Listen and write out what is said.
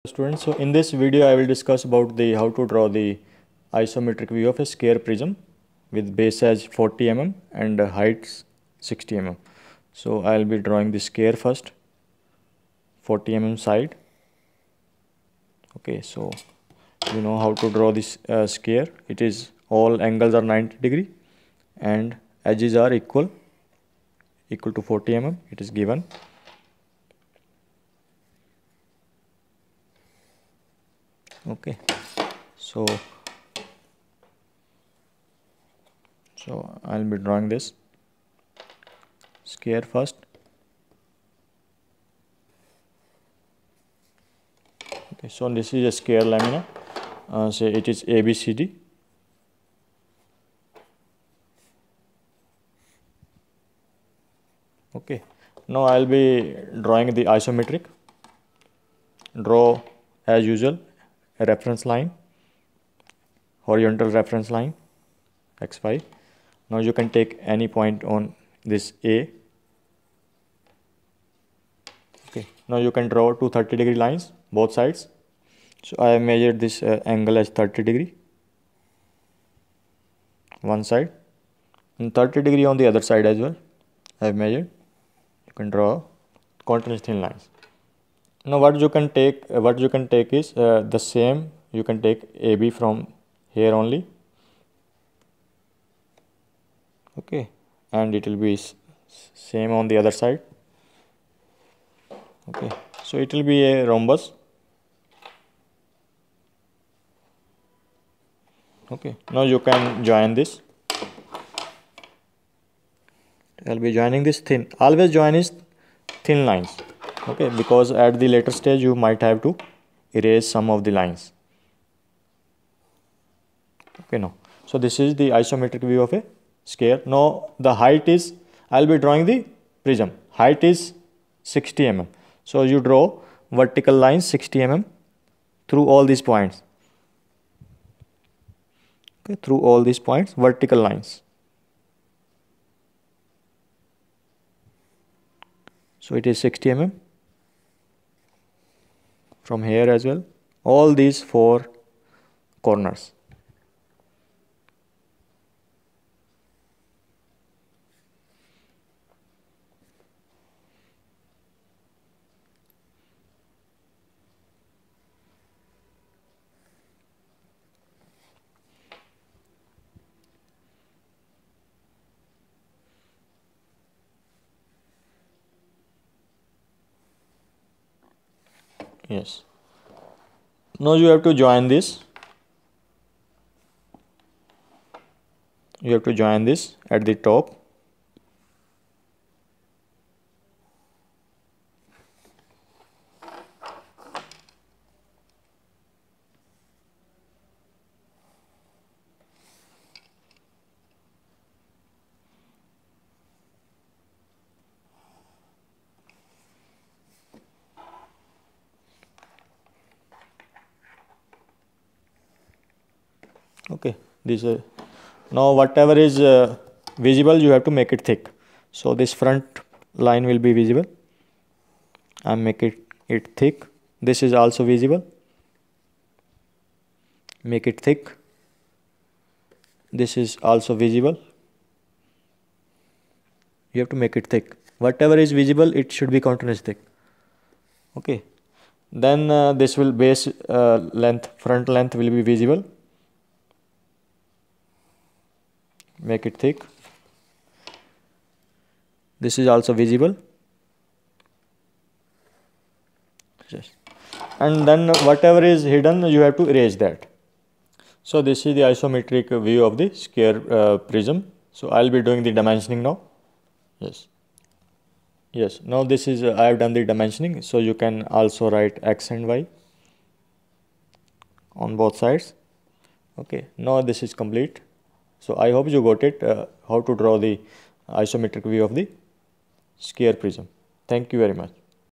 Students, so in this video I will discuss about the how to draw the isometric view of a sphere prism with base as 40 mm and height 60 mm. So I will be drawing the sphere first, 40 mm side. Okay, so you know how to draw this sphere. It is all angles are 90 degree and edges are equal to 40 mm. It is given. Okay, so I'll be drawing this sphere first. Okay, so this is a sphere lamina. Say it is ABCD. Okay, now I'll be drawing the isometric. Draw as usual a reference line, horizontal reference line XY. Now you can take any point on this A. Okay, now you can draw two 30-degree lines both sides. So I have measured this angle as 30 degree one side and 30 degree on the other side as well. I have measured. You can draw continuous thin lines. Now what you can take is the same. You can take AB from here only. Okay, and it will be same on the other side. Okay, so it will be a rhombus. Okay, now you can join this. I'll be joining this thin. Always join is thin lines. Okay, because at the later stage you might have to erase some of the lines. Okay, now so this is the isometric view of a sphere. Now the height is, I'll be drawing the prism. Height is 60 mm. So you draw vertical lines 60 mm through all these points. Okay, through all these points, vertical lines. So it is 60 mm from here as well. All these four corners. Yes. Now you have to join this. You have to join this at the top. Okay, this now whatever is visible you have to make it thick. So this front line will be visible. I make it thick. This is also visible. Make it thick. This is also visible. You have to make it thick. Whatever is visible, it should be continuous thick. Okay, then this will base length, front length will be visible. Make it thick. This is also visible. Yes. And then whatever is hidden you have to erase that. So this is the isometric view of the sphere prism. So I'll be doing the dimensioning now. Yes, now this is I have done the dimensioning, so you can also write x and y on both sides. Okay, now this is complete. So I hope you got it, how to draw the isometric view of the sphere prism. Thank you very much.